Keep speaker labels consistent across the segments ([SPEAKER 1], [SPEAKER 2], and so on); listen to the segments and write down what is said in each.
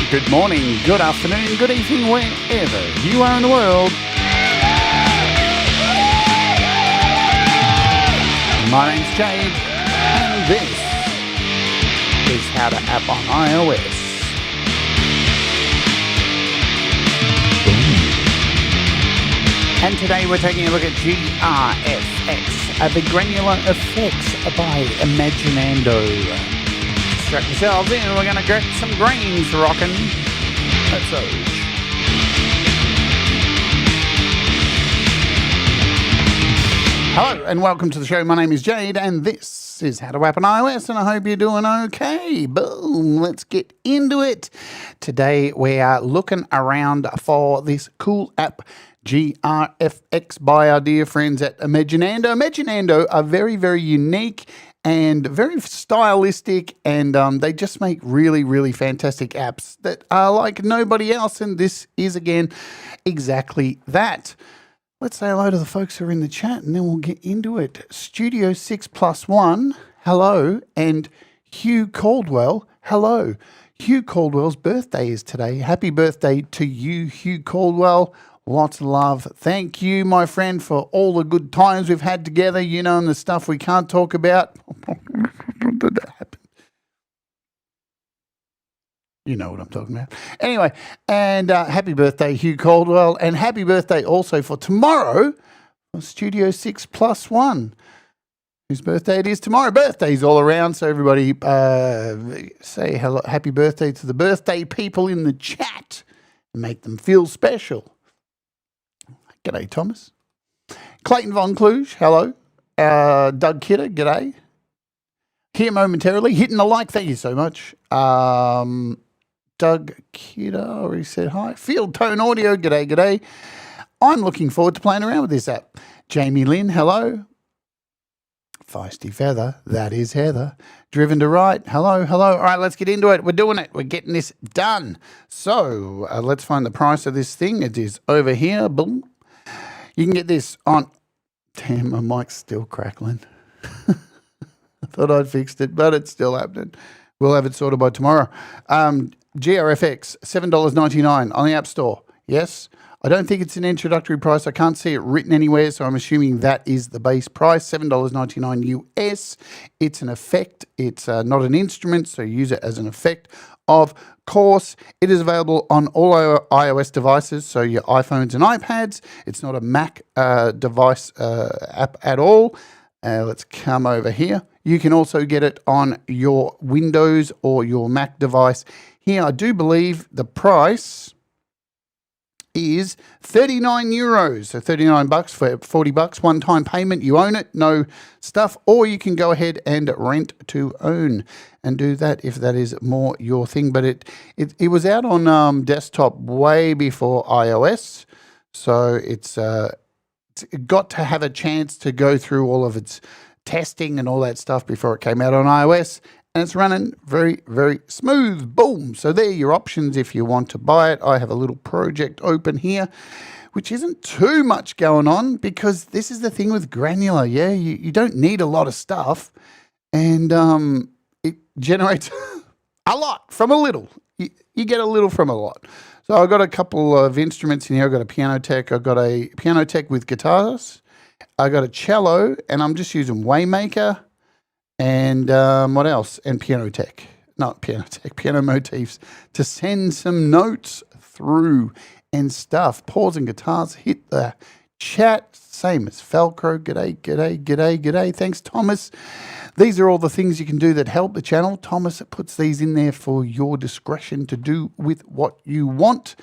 [SPEAKER 1] good morning, good afternoon, good evening, wherever you are in the world. My name's Jade, and this is How to App on iOS. And today we're taking a look at GRFX, the Granular Effects by Imaginando. Strap yourselves in, we're going to get some grains rocking. Let's go. Hello and welcome to the show. My name is Jade and this is How to App on iOS, and I hope you're doing okay. Boom, let's get into it. Today we are looking around for this cool app, GRFX, by our dear friends at Imaginando. Imaginando are very, very unique and very stylistic, and they just make really, really fantastic apps that are like nobody else, and this is, again, exactly that. Let's say hello to the folks who are in the chat, and then we'll get into it. Studio 6+1, hello, and Hugh Caldwell, hello. Hugh Caldwell's birthday is today. Happy birthday to you, Hugh Caldwell. Lots of love. Thank you, my friend, for all the good times we've had together, you know, and the stuff we can't talk about. Did that happen? You know what I'm talking about. Anyway, and happy birthday, Hugh Caldwell, and happy birthday also for tomorrow, Studio 6+1, whose birthday it is tomorrow. Birthdays all around, so everybody say hello, happy birthday to the birthday people in the chat and make them feel special. G'day, Thomas. Clayton Von Kluge, hello. Doug Kidder, g'day. Here momentarily, hitting the like, thank you so much. Doug Kidder already said hi. Field Tone Audio, g'day. I'm looking forward to playing around with this app. Jamie Lynn, hello. Feisty Feather, that is Heather. Driven to Right, hello. All right, let's get into it. We're doing it. We're getting this done. So let's find the price of this thing. It is over here. Boom. You can get this on... Damn, my mic's still crackling. I thought I'd fixed it, but it's still happening. We'll have it sorted by tomorrow. GRFX, $7.99 on the App Store. Yes. I don't think it's an introductory price. I can't see it written anywhere, so I'm assuming that is the base price, $7.99 US. It's an effect. It's not an instrument, so use it as an effect. Of course, it is available on all iOS devices, so your iPhones and iPads. It's not a Mac device app at all. Let's come over here. You can also get it on your Windows or your Mac device. Here, I do believe the price is €39, so $39 for $40, one-time payment. You own it, no stuff, or you can go ahead and rent to own and do that if that is more your thing. But it was out on desktop way before iOS, so it's got to have a chance to go through all of its testing and all that stuff before it came out on iOS. And it's running very, very smooth. Boom. So there are your options if you want to buy it. I have a little project open here, which isn't too much going on because this is the thing with Granular. Yeah, you don't need a lot of stuff, and it generates a lot from a little. You get a little from a lot. So I've got a couple of instruments in here. I've got a piano tech. I've got a piano tech with guitars. I've got a cello, and I'm just using Waymaker. And what else? And piano motifs to send some notes through and stuff. Pause and guitars, hit the chat, same as Velcro. G'day. Thanks, Thomas. These are all the things you can do that help the channel. Thomas puts these in there for your discretion to do with what you want.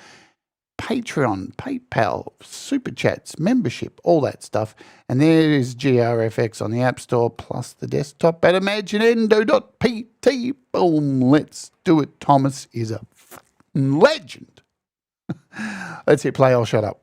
[SPEAKER 1] Patreon, PayPal, SuperChats, membership, all that stuff. And there is GRFX on the App Store, plus the desktop at Imaginando.pt. Boom, let's do it. Thomas is a legend. Let's hit play, I'll shut up.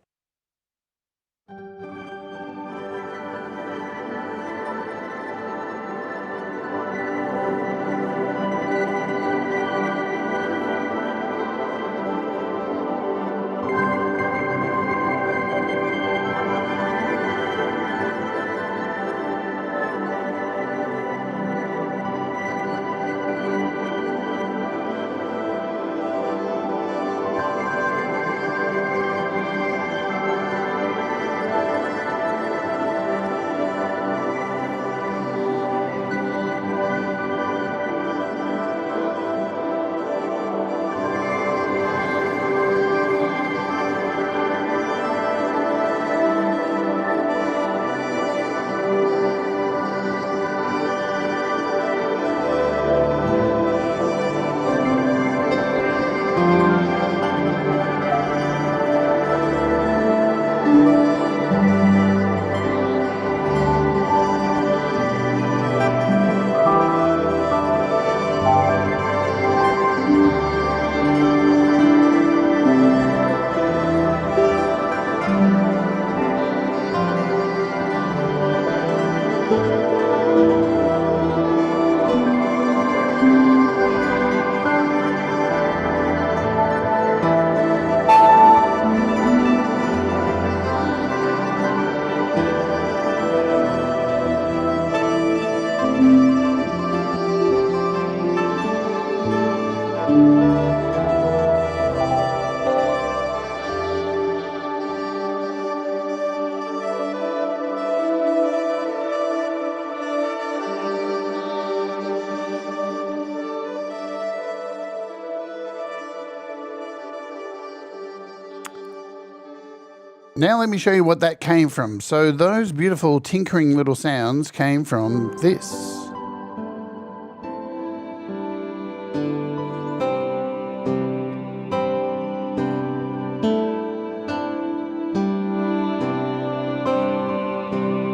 [SPEAKER 1] Now let me show you what that came from. So those beautiful tinkering little sounds came from this.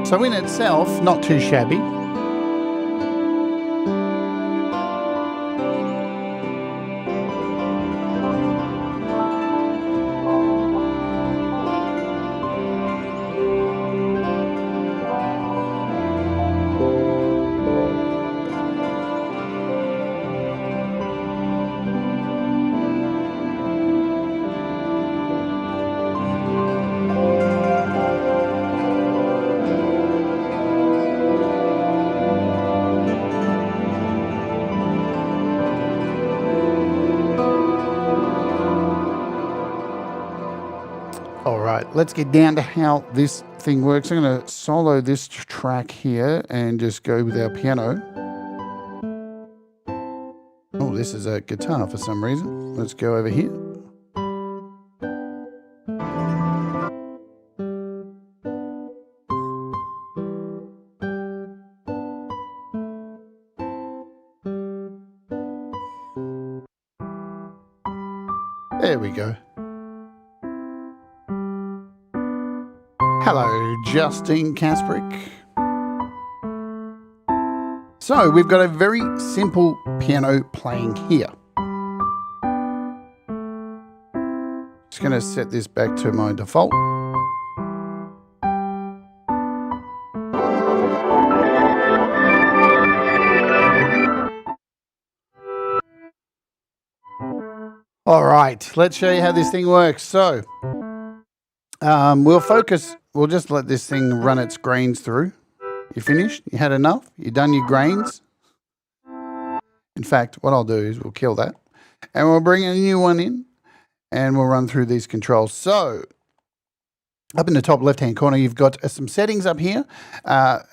[SPEAKER 1] So in itself, not too shabby. All right, let's get down to how this thing works. I'm going to solo this track here and just go with our piano. Oh, this is a guitar for some reason. Let's go over here. There we go. Hello, Justine Kasprick. So we've got a very simple piano playing here. Just going to set this back to my default. All right, let's show you how this thing works. So we'll just let this thing run its grains through. You finished? You had enough? You done your grains? In fact, what I'll do is we'll kill that and we'll bring a new one in and we'll run through these controls. So up in the top left-hand corner, you've got some settings up here.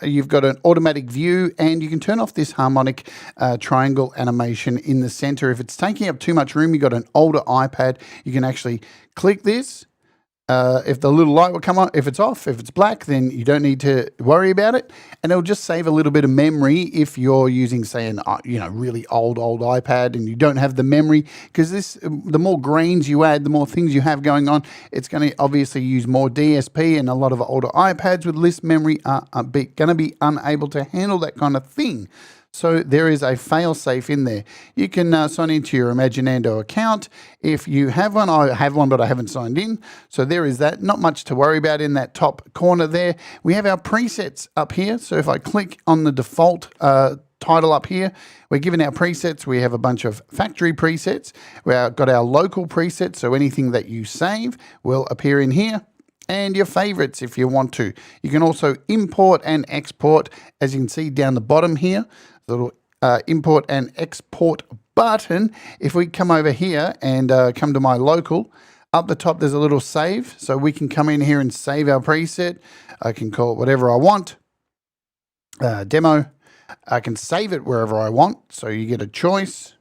[SPEAKER 1] You've got an automatic view and you can turn off this harmonic triangle animation in the center. If it's taking up too much room, you've got an older iPad, you can actually click this. If the little light will come on, if it's off, if it's black, then you don't need to worry about it. And it'll just save a little bit of memory if you're using, say, an really old iPad and you don't have the memory. Because the more grains you add, the more things you have going on, it's going to obviously use more DSP, and a lot of older iPads with less memory are going to be unable to handle that kind of thing. So there is a fail-safe in there. You can sign into your Imaginando account. If you have one, I have one, but I haven't signed in. So there is that. Not much to worry about in that top corner there. We have our presets up here. So if I click on the default title up here, we're given our presets. We have a bunch of factory presets. We've got our local presets, so anything that you save will appear in here. And your favorites if you want to. You can also import and export, as you can see down the bottom here. Little import and export button. If we come over here and come to my local, up the top there's a little save, so we can come in here and save our preset. I can call it whatever I want. Demo. I can save it wherever I want, so you get a choice.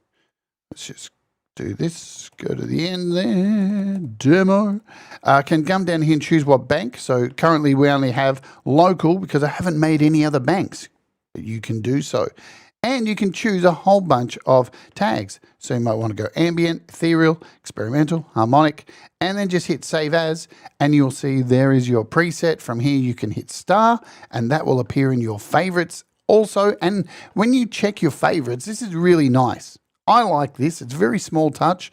[SPEAKER 1] Let's just do this, go to the end there, demo. I can come down here and choose what bank. So currently we only have local because I haven't made any other banks. You can do so. And you can choose a whole bunch of tags. So you might want to go ambient, ethereal, experimental, harmonic, and then just hit save as, and you'll see there is your preset. From here you can hit star, and that will appear in your favorites also. And when you check your favorites, this is really nice. I like this. It's a very small touch,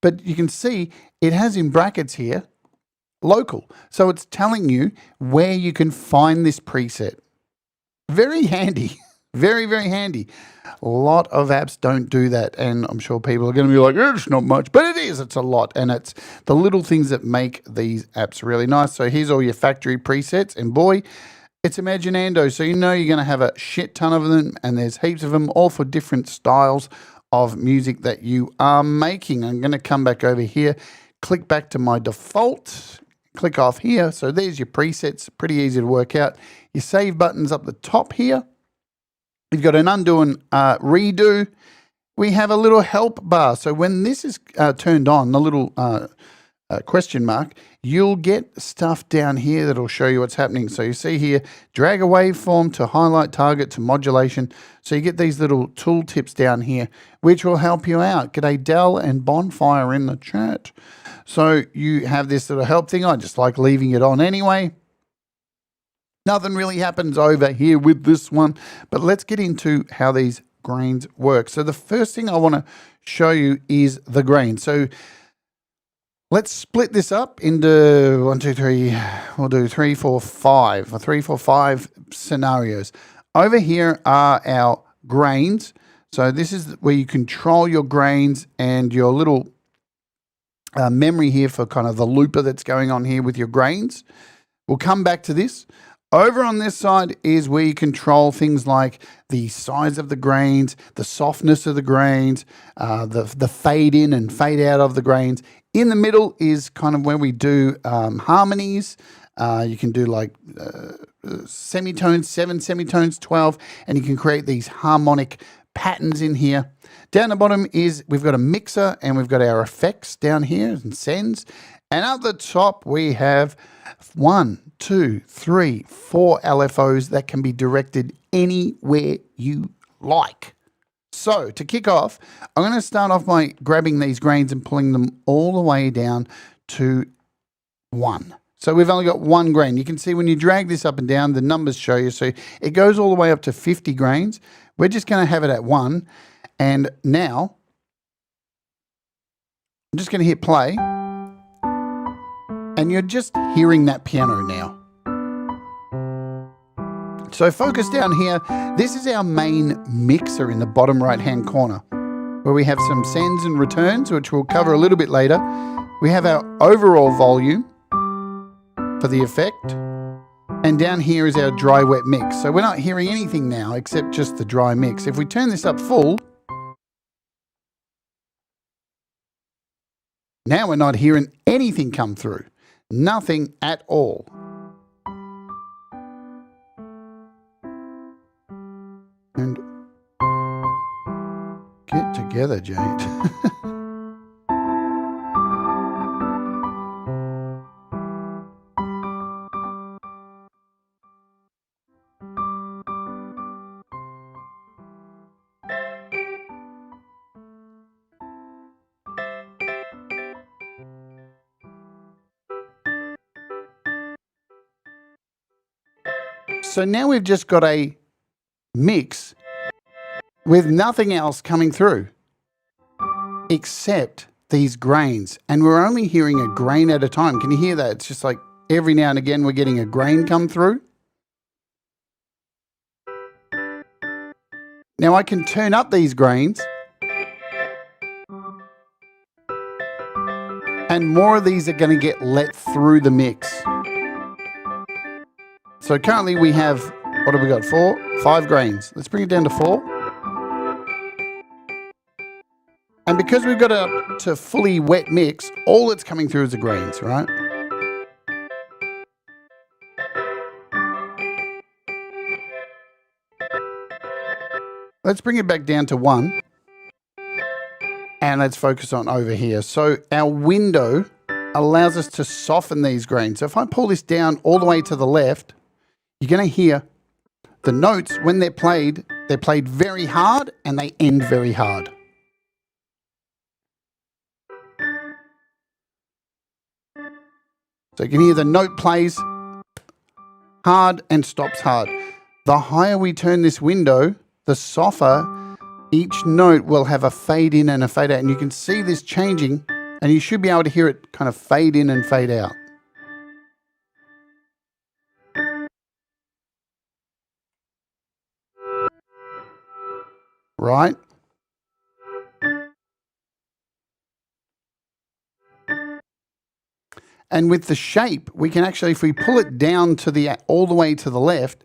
[SPEAKER 1] but you can see it has in brackets here, local. So it's telling you where you can find this preset. Very handy. Very, very handy. A lot of apps don't do that, and I'm sure people are going to be like, it's not much, but it is. It's a lot, and it's the little things that make these apps really nice. So here's all your factory presets, and boy, it's Imaginando, so you know you're going to have a shit ton of them, and there's heaps of them, all for different styles of music that you are making. I'm going to come back over here, click back to my default, click off here. So there's your presets, pretty easy to work out. Your save buttons up the top here. You've got an undo and redo. We have a little help bar. So when this is turned on, the little question mark, you'll get stuff down here that'll show you what's happening. So you see here, drag a waveform to highlight target to modulation. So you get these little tool tips down here, which will help you out. G'day Dell and Bonfire in the chat. So you have this little help thing. I just like leaving it on anyway. Nothing really happens over here with this one, but let's get into how these grains work. So the first thing I want to show you is the grain. So let's split this up into 1, 2, 3. We'll do 3, 4, 5, or 3, 4, 5 scenarios. Over here are our grains. So this is where you control your grains and your little memory here for kind of the looper that's going on here with your grains. We'll come back to this. Over on this side is where you control things like the size of the grains, the softness of the grains, the fade in and fade out of the grains. In the middle is kind of where we do harmonies. You can do like semitones, 7 semitones, 12, and you can create these harmonic patterns in here. Down the bottom is we've got a mixer and we've got our effects down here and sends. And at the top we have 1, 2, 3, 4 LFOs that can be directed anywhere you like. So to kick off, I'm going to start off by grabbing these grains and pulling them all the way down to 1. So we've only got 1 grain. You can see when you drag this up and down, the numbers show you. So it goes all the way up to 50 grains. We're just going to have it at 1. And now I'm just going to hit play. And you're just hearing that piano now. So focus down here. This is our main mixer in the bottom right-hand corner, where we have some sends and returns, which we'll cover a little bit later. We have our overall volume for the effect. And down here is our dry wet mix. So we're not hearing anything now except just the dry mix. If we turn this up full, now we're not hearing anything come through. Nothing at all. And get together, Jade. So now we've just got a mix with nothing else coming through except these grains. And we're only hearing a grain at a time. Can you hear that? It's just like every now and again we're getting a grain come through. Now I can turn up these grains and more of these are going to get let through the mix. So currently we have, what have we got, 5 grains. Let's bring it down to 4. And because we've got it up to fully wet mix, all that's coming through is the grains, right? Let's bring it back down to 1. And let's focus on over here. So our window allows us to soften these grains. So if I pull this down all the way to the left, you're going to hear the notes, when they're played very hard and they end very hard. So you can hear the note plays hard and stops hard. The higher we turn this window, the softer each note will have a fade in and a fade out. And you can see this changing, and you should be able to hear it kind of fade in and fade out. Right? And with the shape, we can actually, if we pull it down to all the way to the left,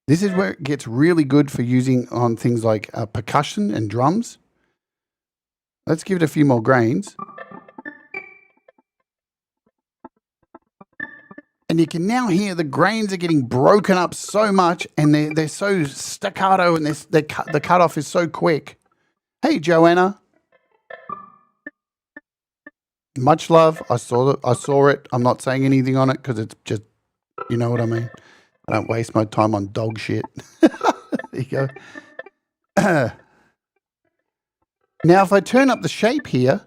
[SPEAKER 1] this is where it gets really good for using on things like percussion and drums. Let's give it a few more grains. And you can now hear the grains are getting broken up so much, and they're so staccato, and the cutoff is so quick. Hey, Joanna. Much love. I saw it. I'm not saying anything on it because it's just, you know what I mean. I don't waste my time on dog shit. There you go. Now, if I turn up the shape here,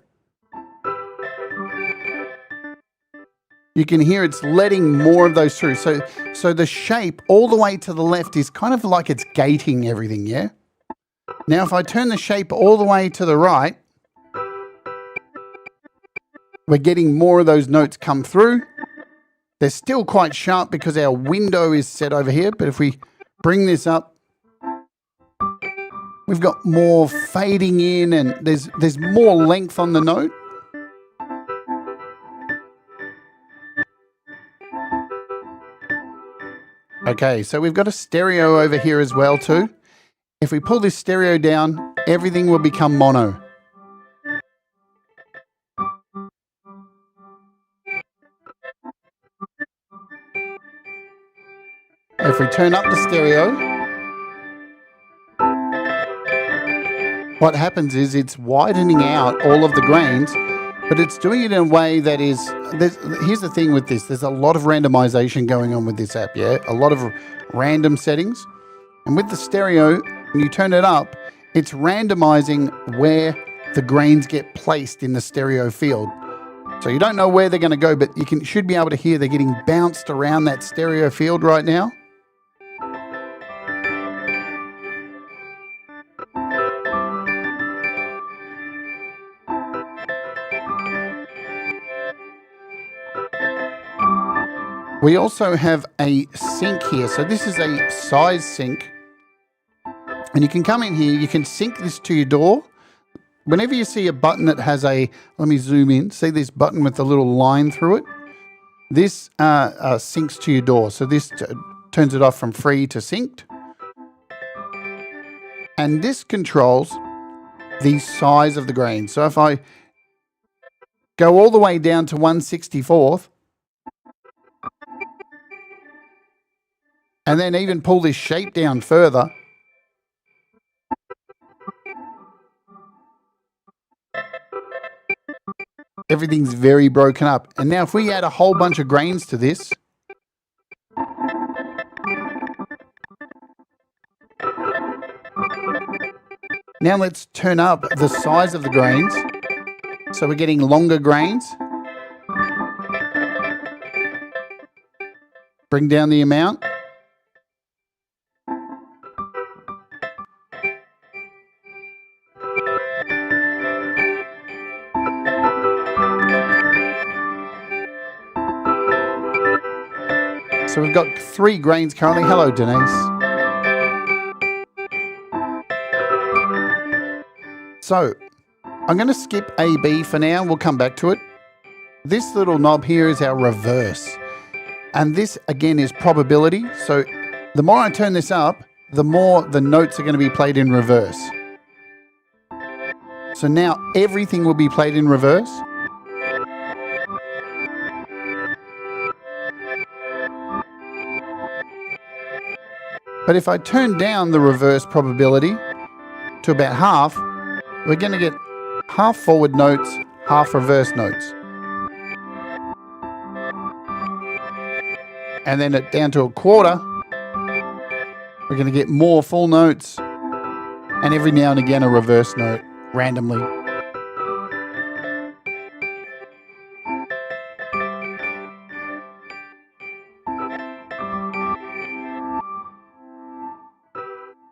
[SPEAKER 1] you can hear it's letting more of those through. So the shape all the way to the left is kind of like it's gating everything, yeah? Now, if I turn the shape all the way to the right, we're getting more of those notes come through. They're still quite sharp because our window is set over here, but if we bring this up, we've got more fading in and there's more length on the note. Okay, so we've got a stereo over here as well too. If we pull this stereo down, everything will become mono. If we turn up the stereo, what happens is it's widening out all of the grains, but it's doing it in a way that is, here's the thing with this, there's a lot of randomization going on with this app, yeah? A lot of random settings. And with the stereo, when you turn it up, it's randomizing where the grains get placed in the stereo field. So you don't know where they're going to go, but you should be able to hear they're getting bounced around that stereo field right now. We also have a sync here. So this is a size sync. And you can come in here, you can sync this to your DAW. Whenever you see a button that has a, let me zoom in, see this button with the little line through it? This syncs to your DAW. So this turns it off from free to synced. And this controls the size of the grain. So if I go all the way down to 1/64th, and then even pull this shape down further, everything's very broken up. And now if we add a whole bunch of grains to this, now let's turn up the size of the grains. So we're getting longer grains. Bring down the amount. So we've got 3 grains currently. Hello, Denise. So I'm going to skip A-B for now. We'll come back to it. This little knob here is our reverse. And this, again, is probability. So the more I turn this up, the more the notes are going to be played in reverse. So now everything will be played in reverse. But if I turn down the reverse probability to about half, we're going to get half forward notes, half reverse notes. And then down to a quarter, we're going to get more full notes and every now and again a reverse note randomly.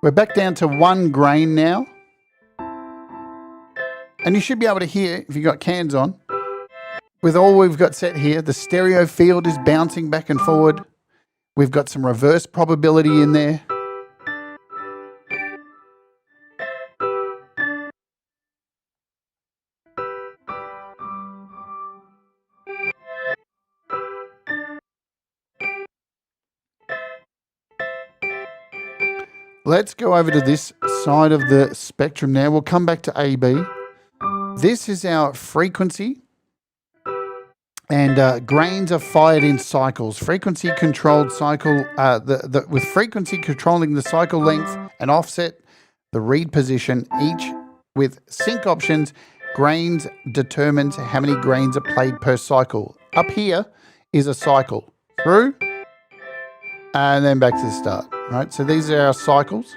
[SPEAKER 1] We're back down to 1 grain now. And you should be able to hear, if you've got cans on, with all we've got set here, the stereo field is bouncing back and forward. We've got some reverse probability in there. Let's go over to this side of the spectrum now. We'll come back to A-B. This is our frequency. And grains are fired in cycles. Frequency controlled cycle, with frequency controlling the cycle length and offset, the read position, each with sync options grains determines how many grains are played per cycle. Up here is a cycle. Through, and then back to the start. Right? So these are our cycles.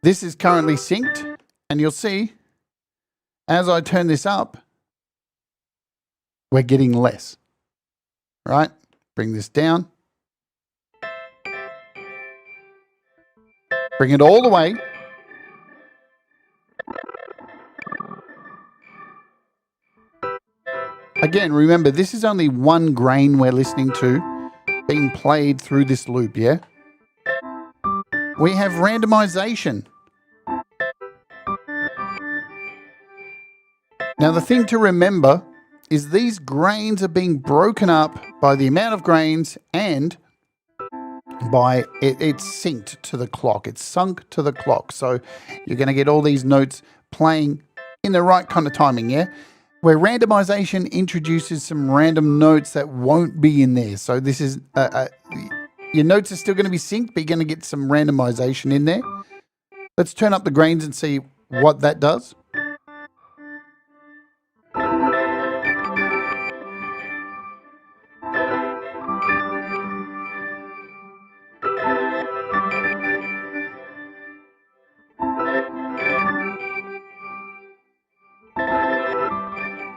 [SPEAKER 1] This is currently synced, and you'll see as I turn this up, we're getting less. Right? Bring this down. Bring it all the way. Again, remember, this is only one grain we're listening to being played through this loop, yeah? We have randomization. Now, the thing to remember is these grains are being broken up by the amount of grains and by it's synced to the clock. It's sunk to the clock. So you're going to get all these notes playing in the right kind of timing, yeah? Where randomization introduces some random notes that won't be in there. So this is, your notes are still going to be synced, but you're going to get some randomization in there. Let's turn up the grains and see what that does.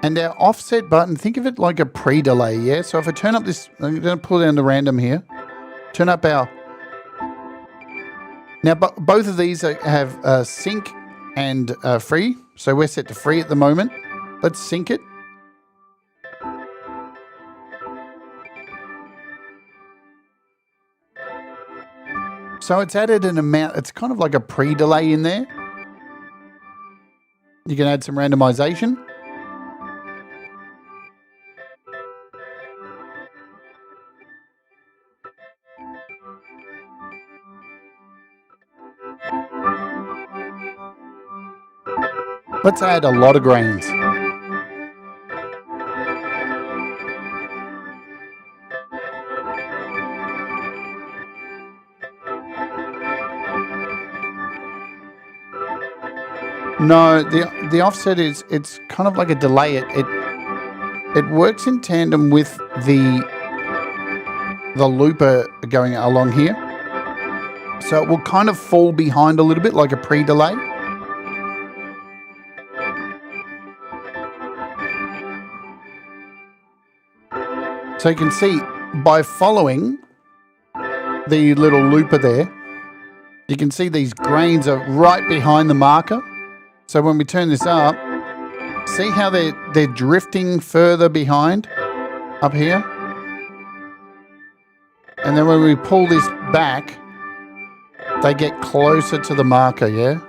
[SPEAKER 1] And our offset button, think of it like a pre-delay, yeah? So if I turn up this, I'm going to pull down the random here. Turn up our... Now, both of these have sync and free. So we're set to free at the moment. Let's sync it. So it's added an amount, it's kind of like a pre-delay in there. You can add some randomization. Let's add a lot of grains. No, the offset is, it's kind of like a delay. It works in tandem with the looper going along here. So it will kind of fall behind a little bit like a pre-delay. So you can see by following the little looper there, you can see these grains are right behind the marker. So when we turn this up, see how they're drifting further behind up here? And then when we pull this back, they get closer to the marker, yeah?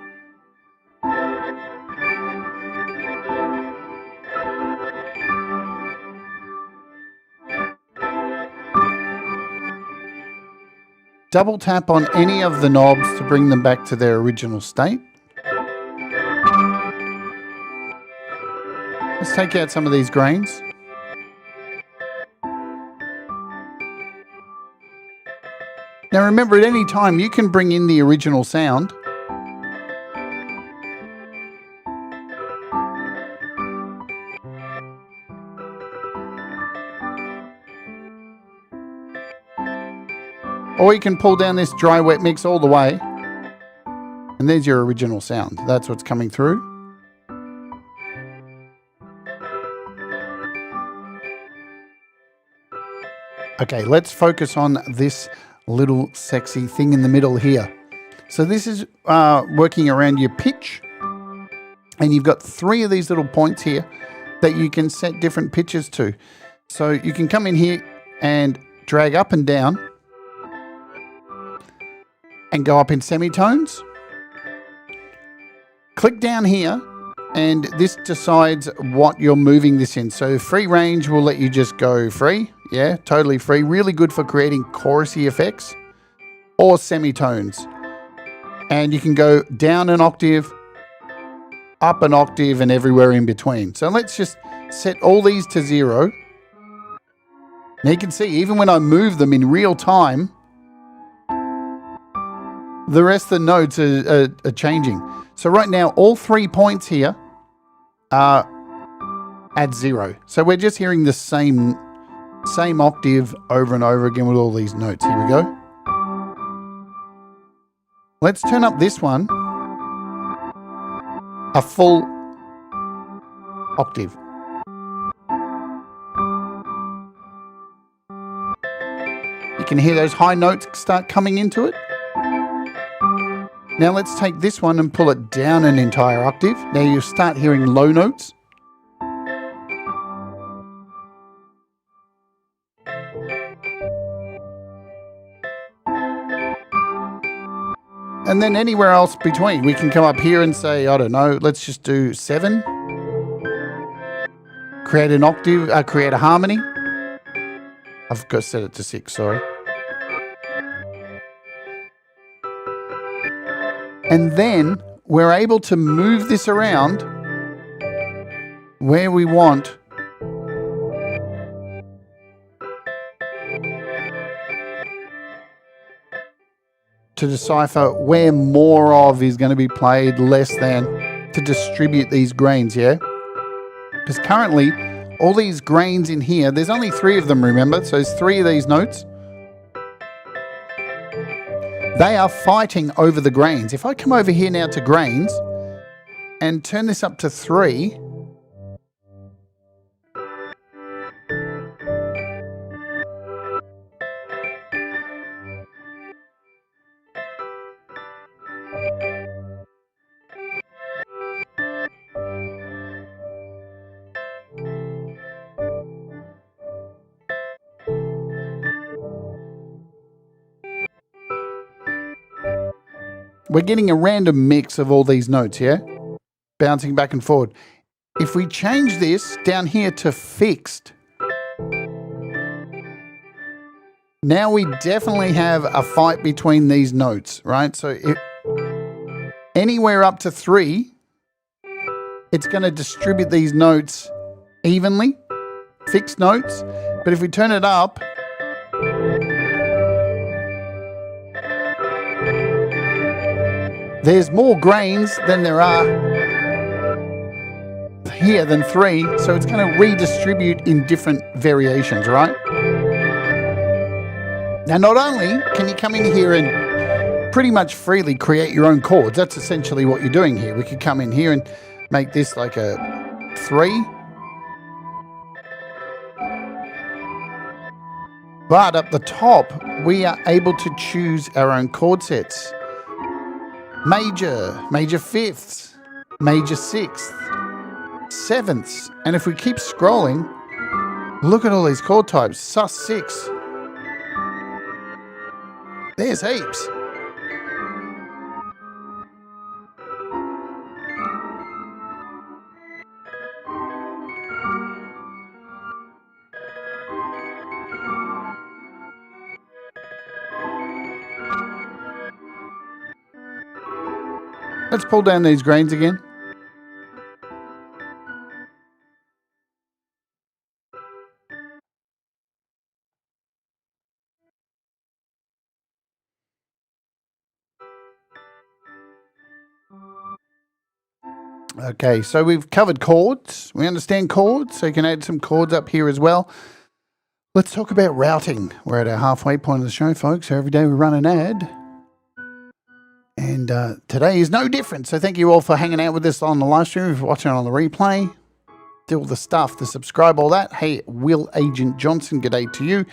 [SPEAKER 1] Double tap on any of the knobs to bring them back to their original state. Let's take out some of these grains. Now remember, at any time you can bring in the original sound. Or you can pull down this dry wet mix all the way. And there's your original sound. That's what's coming through. Okay, let's focus on this little sexy thing in the middle here. So this is working around your pitch. And you've got 3 of these little points here that you can set different pitches to. So you can come in here and drag up and down and go up in semitones. Click down here and this decides what you're moving this in. So free range will let you just go free. Yeah, totally free. Really good for creating chorusy effects or semitones. And you can go down an octave, up an octave, and everywhere in between. So let's just set all these to 0. Now you can see, even when I move them in real time, the rest of the notes are changing. So right now, all 3 points here at 0. So we're just hearing the same octave over and over again with all these notes. Here we go. Let's turn up this one a full octave. You can hear those high notes start coming into it. Now let's take this one and pull it down an entire octave. Now you start hearing low notes. And then anywhere else between, we can come up here and say, I don't know, let's just do 7. Create an octave, create a harmony. I've got to set it to 6, sorry. And then we're able to move this around where we want. To decipher where more of is going to be played, less than, to distribute these grains, yeah? Because currently, all these grains in here, there's only 3 of them, remember? So there's 3 of these notes. They are fighting over the grains. If I come over here now to grains and turn this up to 3, we're getting a random mix of all these notes, yeah? Bouncing back and forward. If we change this down here to fixed, now we definitely have a fight between these notes, right? So anywhere up to 3, it's going to distribute these notes evenly, fixed notes. But if we turn it up, there's more grains than there are here than 3, so it's going to redistribute in different variations, right? Now, not only can you come in here and pretty much freely create your own chords, that's essentially what you're doing here. We could come in here and make this like a 3. But up the top, we are able to choose our own chord sets. Major fifths, major sixths, sevenths. And if we keep scrolling, look at all these chord types. sus6. There's heaps. Let's pull down these grains again. Okay, so we've covered chords. We understand chords, so you can add some chords up here as well. Let's talk about routing. We're at our halfway point of the show, folks. So every day we run an ad. And today is no different. So thank you all for hanging out with us on the live stream, if you're watching on the replay. Do all the stuff, the subscribe, all that. Hey, Will Agent Johnson, good day to you.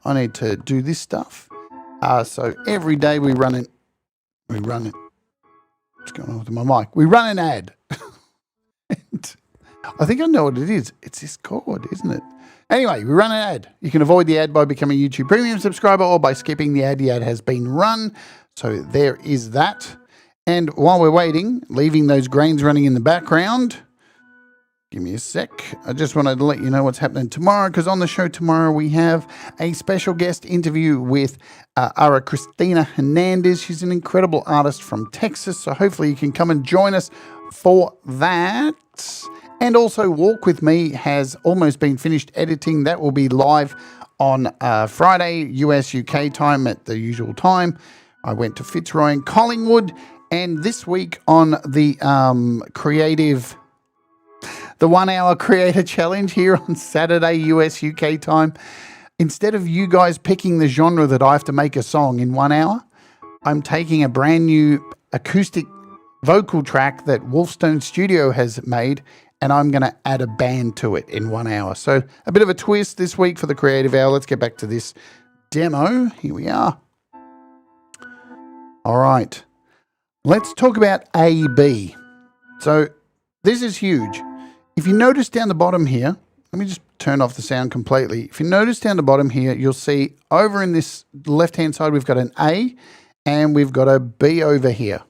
[SPEAKER 1] I need to do this stuff. So every day we run it. What's going on with my mic? We run an ad. And I think I know what it is. It's this chord, isn't it? Anyway, we run an ad. You can avoid the ad by becoming a YouTube Premium subscriber or by skipping the ad. The ad has been run. So there is that. And while we're waiting, leaving those grains running in the background, give me a sec. I just wanted to let you know what's happening tomorrow, because on the show tomorrow we have a special guest interview with Ara Cristina Hernandez. She's an incredible artist from Texas, so hopefully you can come and join us for that. And also Walk With Me has almost been finished editing. That will be live on Friday, US, UK time at the usual time. I went to Fitzroy and Collingwood, and this week on the creative the 1 hour creator challenge here on Saturday, US, UK time. Instead of you guys picking the genre that I have to make a song in 1 hour, I'm taking a brand new acoustic vocal track that Wolfstone Studio has made, and I'm going to add a band to it in 1 hour. So a bit of a twist this week for the Creative Hour. Let's get back to this demo. Here we are. All right. Let's talk about A-B. So this is huge. If you notice down the bottom here, let me just turn off the sound completely. If you notice down the bottom here, you'll see over in this left-hand side, we've got an A and we've got a B over here.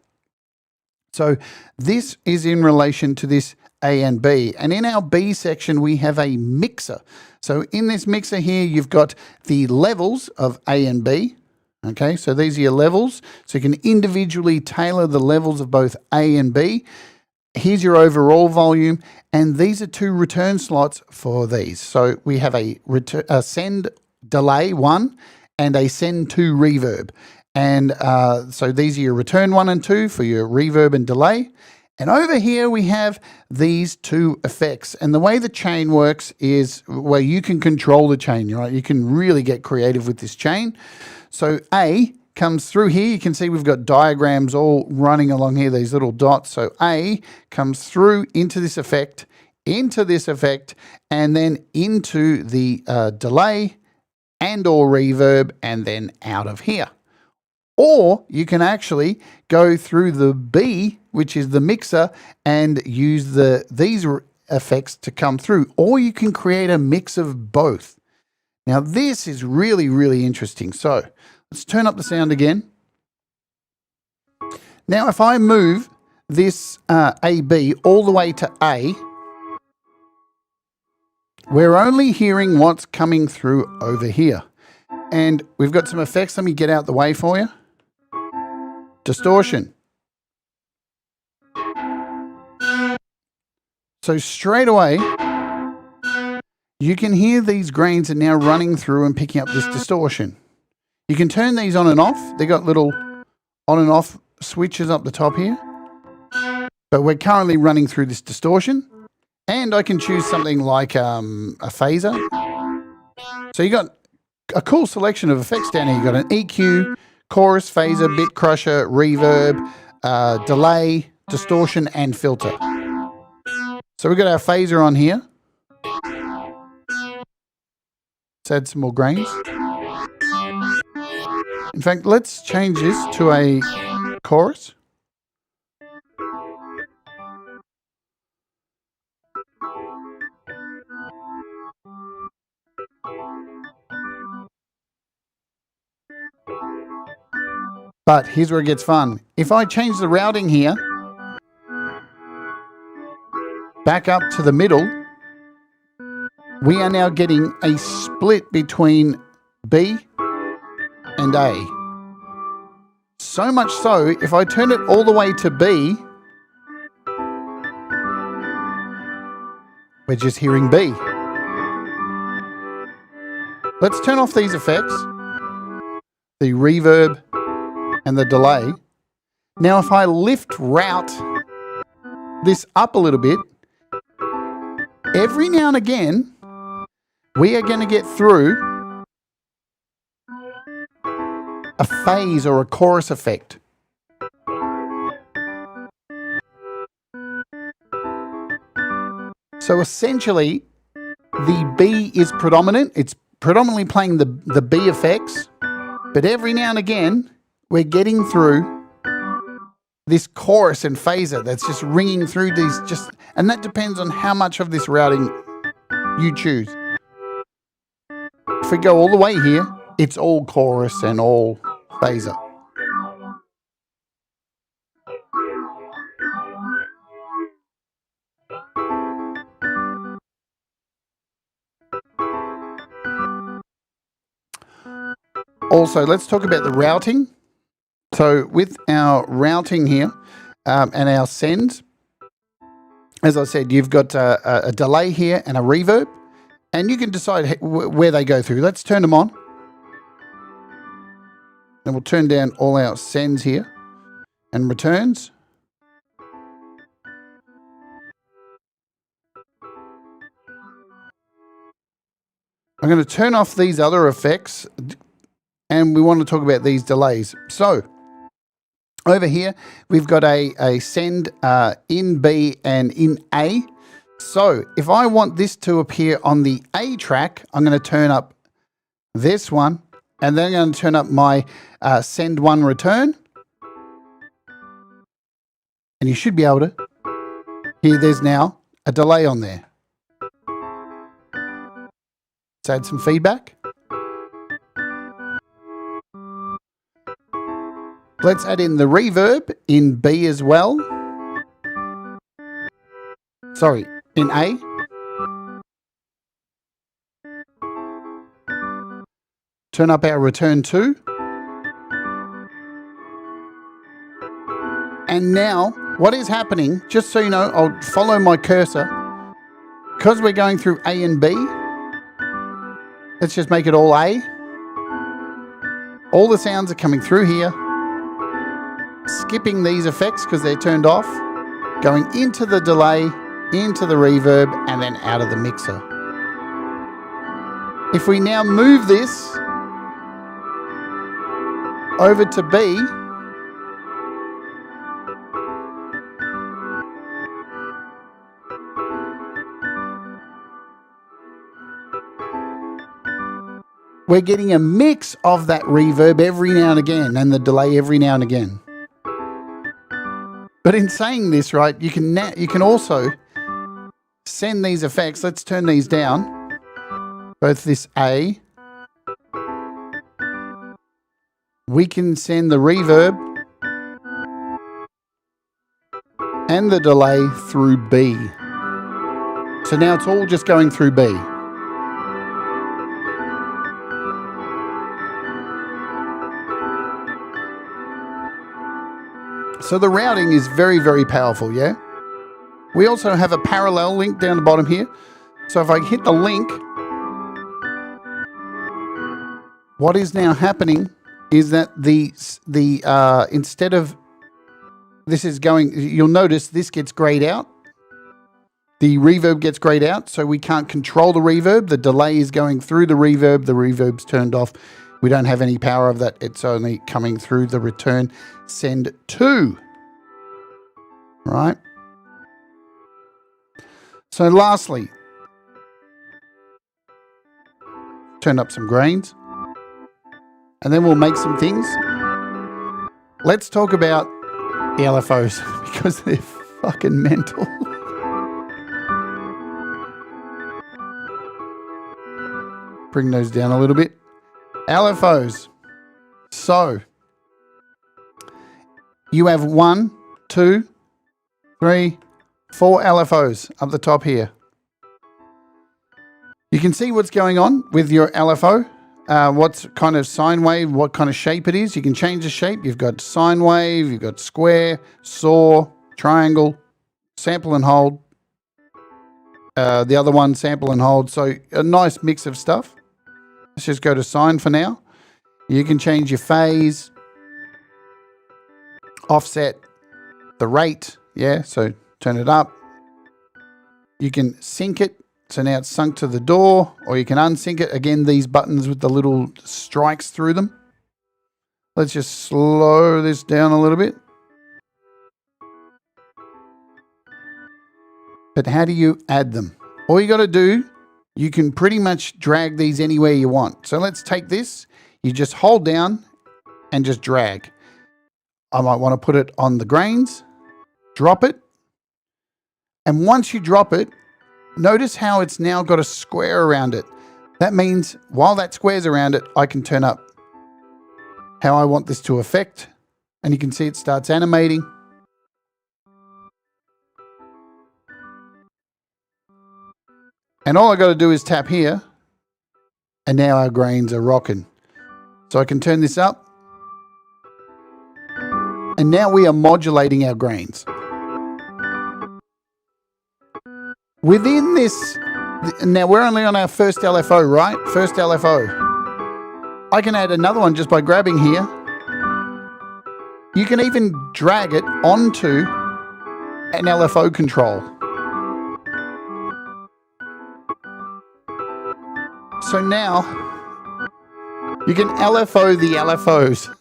[SPEAKER 1] So this is in relation to this A and B. And in our B section, we have a mixer. So in this mixer here, you've got the levels of A and B. Okay, so these are your levels. So you can individually tailor the levels of both A and B. Here's your overall volume, and these are 2 return slots for these. So we have a send delay 1 and a send 2 reverb. And so these are your return 1 and 2 for your reverb and delay. And over here we have these 2 effects. And the way the chain works is where you can control the chain, right? You can really get creative with this chain. So A comes through here. You can see we've got diagrams all running along here, these little dots. So A comes through into this effect, and then into the delay and or reverb, and then out of here. Or you can actually go through the B, which is the mixer, and use these effects to come through. Or you can create a mix of both. Now this is really, really interesting. So let's turn up the sound again. Now if I move this AB all the way to A, we're only hearing what's coming through over here. And we've got some effects. Let me get out the way for you. Distortion. So straight away, you can hear these grains are now running through and picking up this distortion. You can turn these on and off. They got little on and off switches up the top here. But we're currently running through this distortion. And I can choose something like a phaser. So you got a cool selection of effects down here. You've got an EQ, chorus, phaser, bit crusher, reverb, delay, distortion, and filter. So we've got our phaser on here. Let's add some more grains. In fact, let's change this to a chorus. But here's where it gets fun. If I change the routing here, back up to the middle, we are now getting a split between B and A. So much so, if I turn it all the way to B, we're just hearing B. Let's turn off these effects, the reverb and the delay. Now if I lift route this up a little bit, every now and again, we are going to get through a phase or a chorus effect. So essentially, the B is predominant. It's predominantly playing the B effects, but every now and again, we're getting through this chorus and phaser that's just ringing through these, and that depends on how much of this routing you choose. If we go all the way here, it's all chorus and all phaser. Also, let's talk about the routing. So with our routing here and our sends, as I said, you've got a delay here and a reverb, and you can decide where they go through. Let's turn them on. And we'll turn down all our sends here and returns. I'm going to turn off these other effects, and we want to talk about these delays. So over here, we've got a send in B and in A. So if I want this to appear on the A track, I'm going to turn up this one, and then I'm going to turn up my send one return. And you should be able to hear there's now a delay on there. Let's add some feedback. Let's add in the reverb in B as well. Sorry, in A. Turn up our return 2. And now, what is happening, just so you know, I'll follow my cursor. Because we're going through A and B, let's just make it all A. All the sounds are coming through here. Skipping these effects because they're turned off. Going into the delay, into the reverb, and then out of the mixer. If we now move this over to B, we're getting a mix of that reverb every now and again and the delay every now and again. But in saying this, right, you can also send these effects. Let's turn these down. Both this A. We can send the reverb and the delay through B. So now it's all just going through B. So the routing is very, very powerful, yeah? We also have a parallel link down the bottom here. So if I hit the link, what is now happening is that instead of this is going, you'll notice this gets grayed out. The reverb gets grayed out, so we can't control the reverb. The delay is going through the reverb's turned off. We don't have any power of that. It's only coming through the return send to. Right? So lastly, turn up some grains. And then we'll make some things. Let's talk about the LFOs because they're fucking mental. Bring those down a little bit. LFOs. So you have 1, 2, 3, 4 LFOs up the top here. You can see what's going on with your LFO. What's kind of sine wave, what kind of shape it is. You can change the shape. You've got sine wave, you've got square, saw, triangle, sample and hold. The other one, sample and hold. So a nice mix of stuff. Let's just go to sine for now. You can change your phase, offset, the rate. Yeah, so turn it up. You can sync it. So now it's sunk to the door, or you can unsync it. Again, these buttons with the little strikes through them. Let's just slow this down a little bit. But how do you add them? All you got to do, you can pretty much drag these anywhere you want. So let's take this. You just hold down and just drag. I might want to put it on the grains, drop it. And once you drop it, notice how it's now got a square around it. That means while that square's around it, I can turn up how I want this to affect. And you can see it starts animating. And all I got to do is tap here. And now our grains are rocking. So I can turn this up. And now we are modulating our grains. Within this, now we're only on our first LFO, right? First LFO. I can add another one just by grabbing here. You can even drag it onto an LFO control. So now you can LFO the LFOs.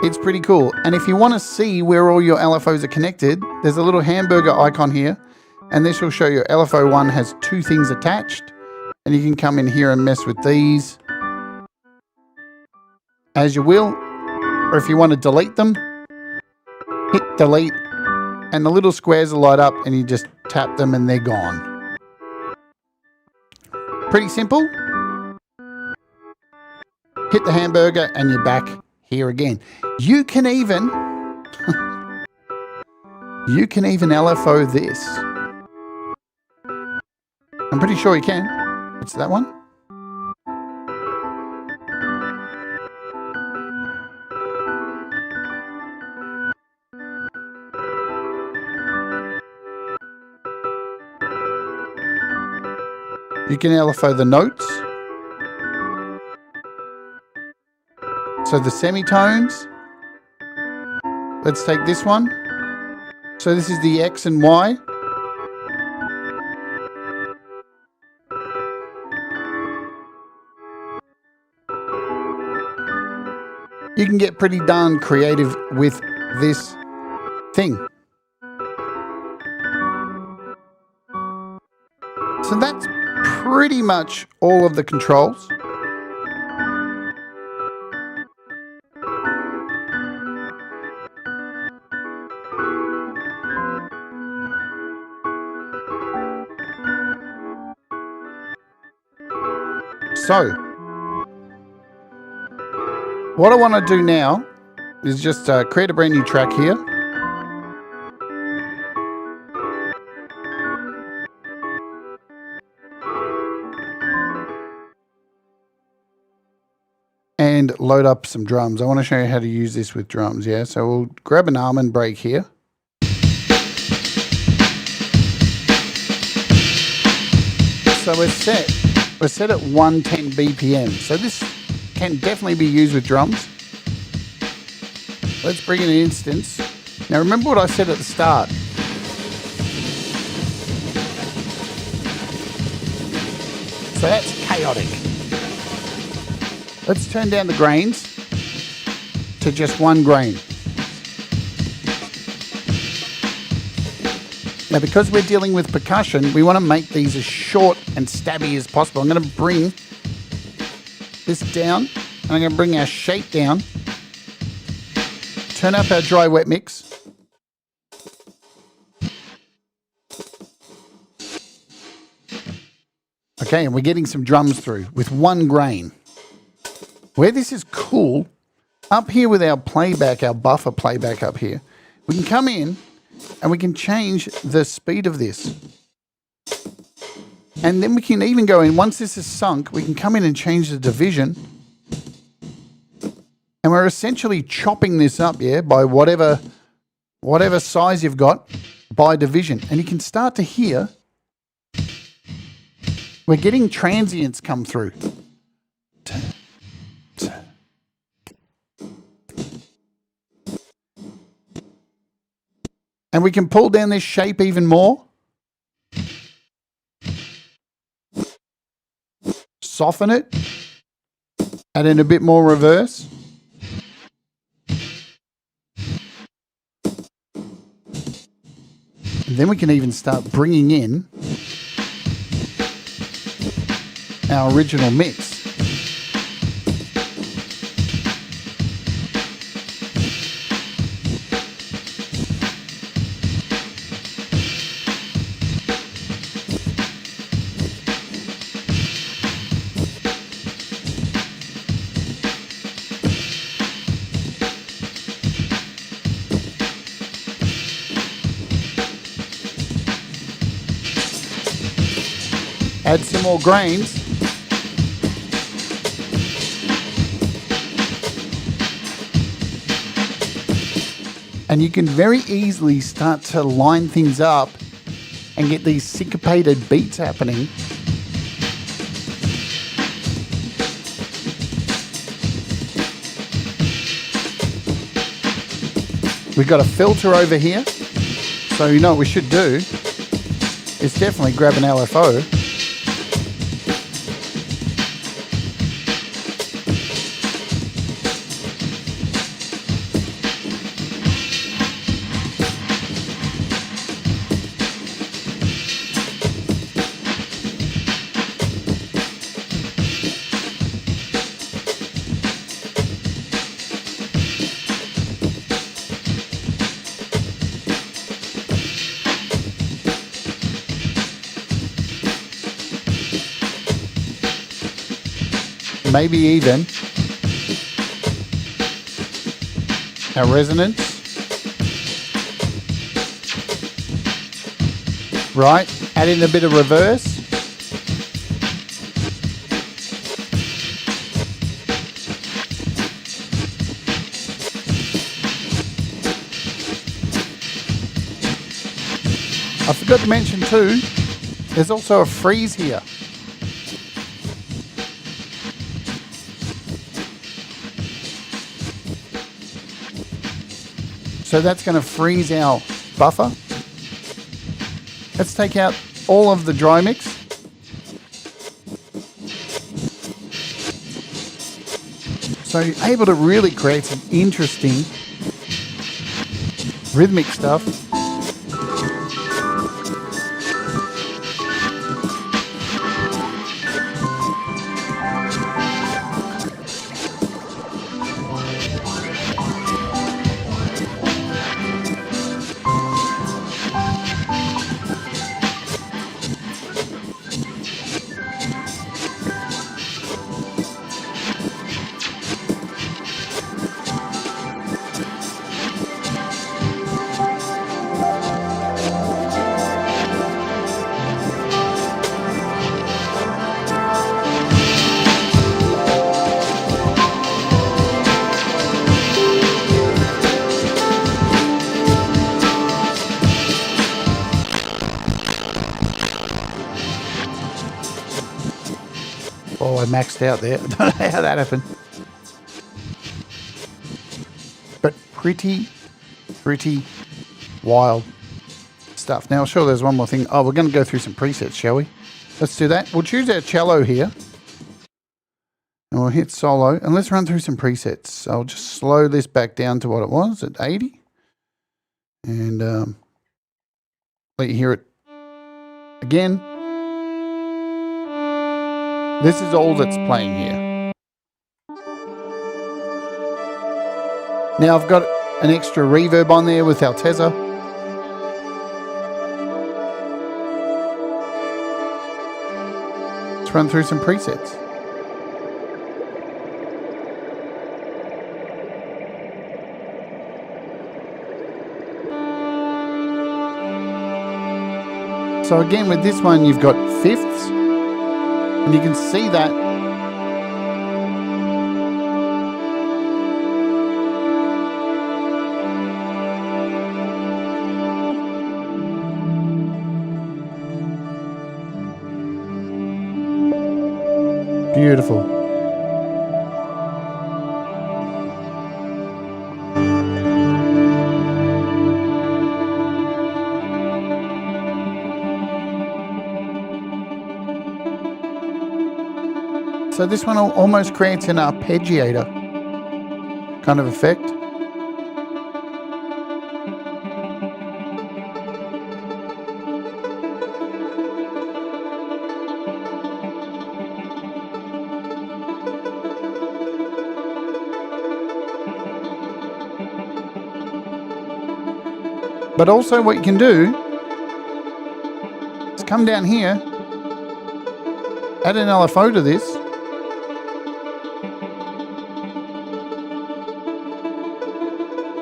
[SPEAKER 1] It's pretty cool. And if you want to see where all your LFOs are connected, there's a little hamburger icon here. And this will show you LFO1 has 2 things attached. And you can come in here and mess with these as you will. Or if you want to delete them, hit delete. And the little squares will light up and you just tap them and they're gone. Pretty simple. Hit the hamburger and you're back here again. You can even LFO this. I'm pretty sure you can. It's that one. You can LFO the notes. So the semitones. Let's take this one. So this is the X and Y. You can get pretty darn creative with this thing. So that's pretty much all of the controls. So, what I want to do now is just create a brand new track here. And load up some drums. I want to show you how to use this with drums, yeah? So we'll grab an almond break here. So we're set at 110 BPM. So this can definitely be used with drums. Let's bring in an instance. Now remember what I said at the start. So that's chaotic. Let's turn down the grains to just 1 grain. Now because we're dealing with percussion, we want to make these as short and stabby as possible. I'm going to bring this down and I'm going to bring our shape down. Turn up our dry wet mix. Okay, and we're getting some drums through with 1 grain. Where this is cool, up here with our playback, our buffer playback up here, we can come in and we can change the speed of this. And then we can even go in, once this is sunk, we can come in and change the division. And we're essentially chopping this up, yeah, by whatever size you've got by division. And you can start to hear we're getting transients come through. And we can pull down this shape even more. Soften it. Add in a bit more reverse. And then we can even start bringing in our original mix. Add some more grains. And you can very easily start to line things up and get these syncopated beats happening. We've got a filter over here. So you know what we should do is definitely grab an LFO. maybe even our resonance. Right, add in a bit of reverse. I forgot to mention too, there's also a freeze here. So that's going to freeze our buffer. Let's take out all of the dry mix. So you're able to really create some interesting rhythmic stuff. Oh, I maxed out there. I don't know how that happened. But pretty wild stuff. Now, sure, there's one more thing. Oh, we're going to go through some presets, shall we? Let's do that. We'll choose our cello here. And we'll hit solo. And let's run through some presets. I'll just slow this back down to what it was at 80. And let you hear it again. This is all that's playing here. Now I've got an extra reverb on there with Altezza. Let's run through some presets. So again, with this one, you've got fifths, and you can see that beautiful. So this one almost creates an arpeggiator kind of effect. But also what you can do is come down here, add an LFO to this,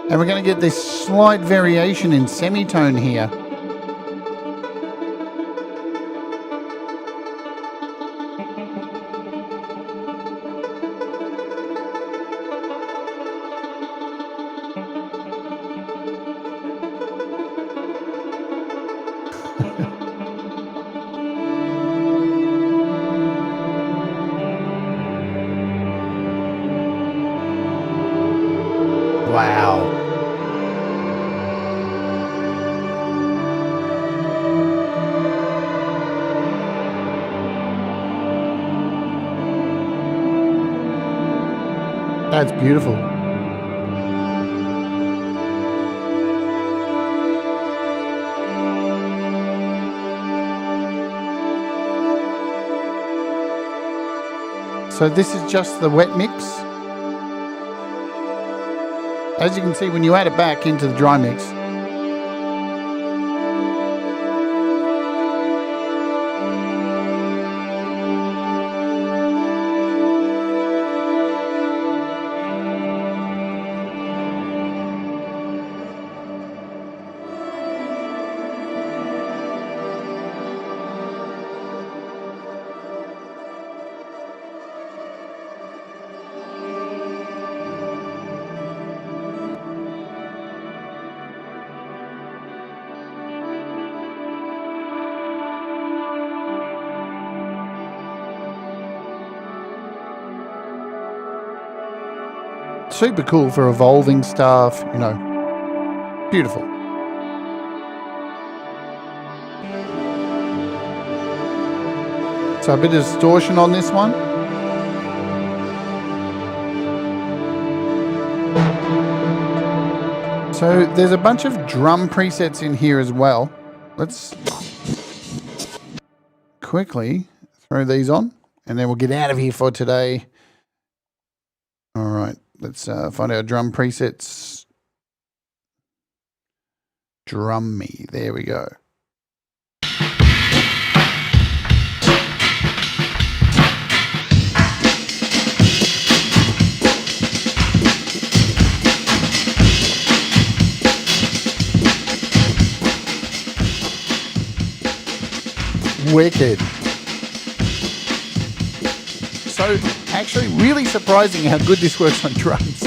[SPEAKER 1] and we're going to get this slight variation in semitone here. Wow. That's beautiful. So this is just the wet mix. As you can see, when you add it back into the dry mix, super cool for evolving stuff, you know, beautiful. So a bit of distortion on this one. So there's a bunch of drum presets in here as well. Let's quickly throw these on and then we'll get out of here for today. All right, let's find our drum presets. Drum me, there we go. Wicked. So actually really surprising how good this works on drums.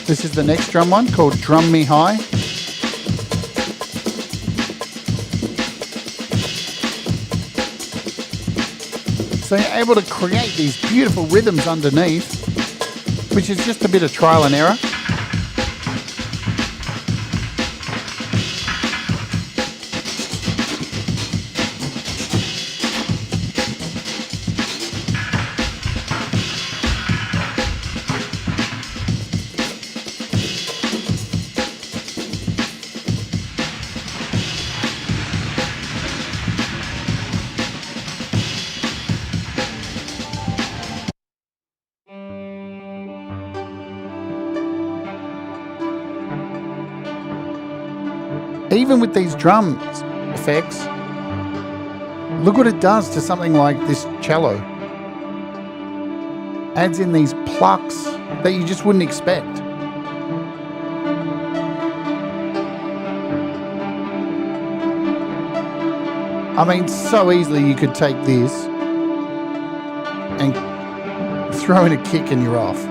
[SPEAKER 1] This is the next drum one called Drum Me High. So you're able to create these beautiful rhythms underneath, which is just a bit of trial and error. Even with these drums effects, look what it does to something like this cello. Adds in these plucks that you just wouldn't expect. I mean, so easily you could take this and throw in a kick and you're off.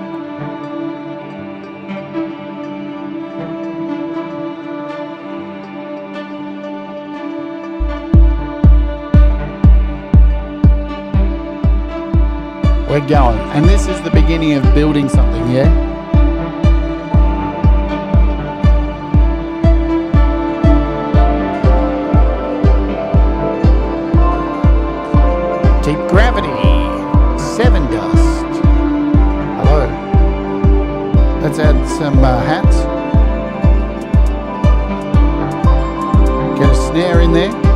[SPEAKER 1] We're going, and this is the beginning of building something, yeah? Deep Gravity, Seven Dust. Hello. Let's add some hats. Get a snare in there.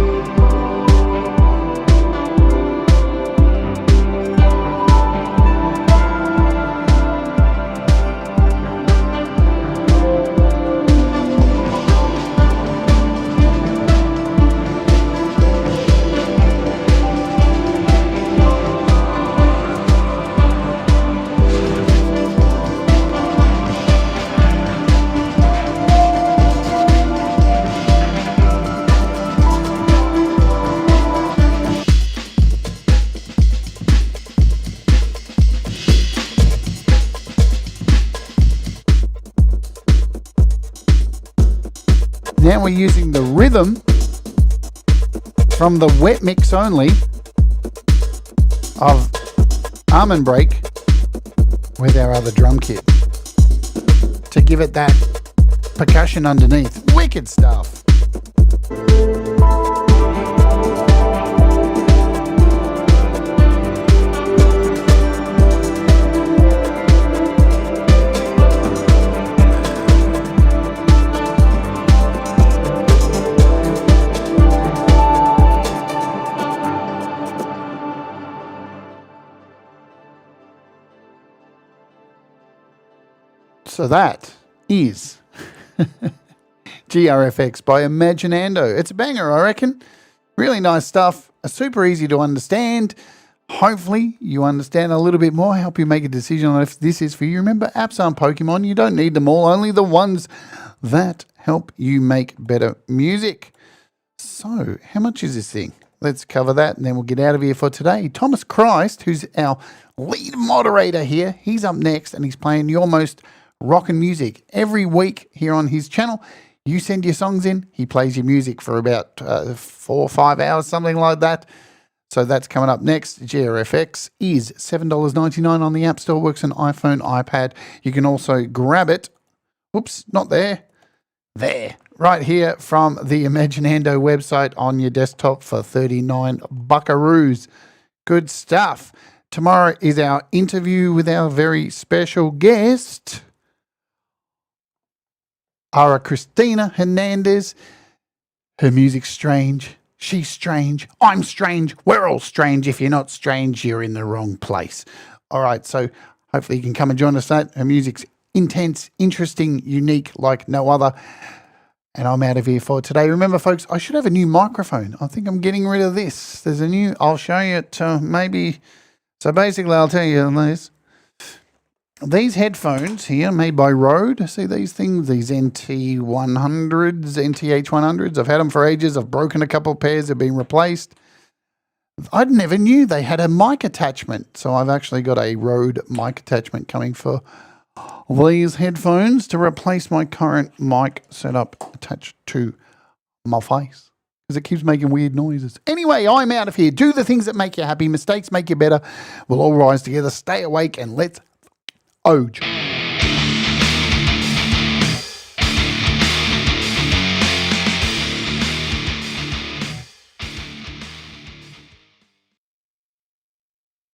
[SPEAKER 1] Now we're using the rhythm from the wet mix only of Almond Break with our other drum kit to give it that percussion underneath. Wicked stuff. So that is GRFX by Imaginando. It's a banger, I reckon. Really nice stuff. Super easy to understand. Hopefully you understand a little bit more, help you make a decision on if this is for you. Remember, apps aren't Pokemon. You don't need them all, only the ones that help you make better music. So how much is this thing? Let's cover that and then we'll get out of here for today. Thomas Christ, who's our lead moderator here, he's up next and he's playing your most rockin' music every week here on his channel. You send your songs in, he plays your music for about 4 or 5 hours, something like that. So that's coming up next. GRFX is $7.99 on the App Store. Works on iPhone, iPad. You can also grab it. Oops, not there. There. Right here from the Imaginando website on your desktop for 39 buckaroos. Good stuff. Tomorrow is our interview with our very special guest, Ara Cristina Hernandez. Her music's strange. She's strange. I'm strange. We're all strange. If you're not strange, you're in the wrong place. All right, so hopefully you can come and join us tonight. Her music's intense, interesting, unique, like no other. And I'm out of here for today. Remember, folks, I should have a new microphone. I think I'm getting rid of this. There's a new, I'll show you it maybe. So basically, I'll tell you this. These headphones here, made by Rode. See these things? These NT100s, NTH100s. I've had them for ages. I've broken a couple of pairs. They've been replaced. I never knew they had a mic attachment. So I've actually got a Rode mic attachment coming for these headphones to replace my current mic setup attached to my face because it keeps making weird noises. Anyway, I'm out of here. Do the things that make you happy. Mistakes make you better. We'll all rise together. Stay awake and let's Oj.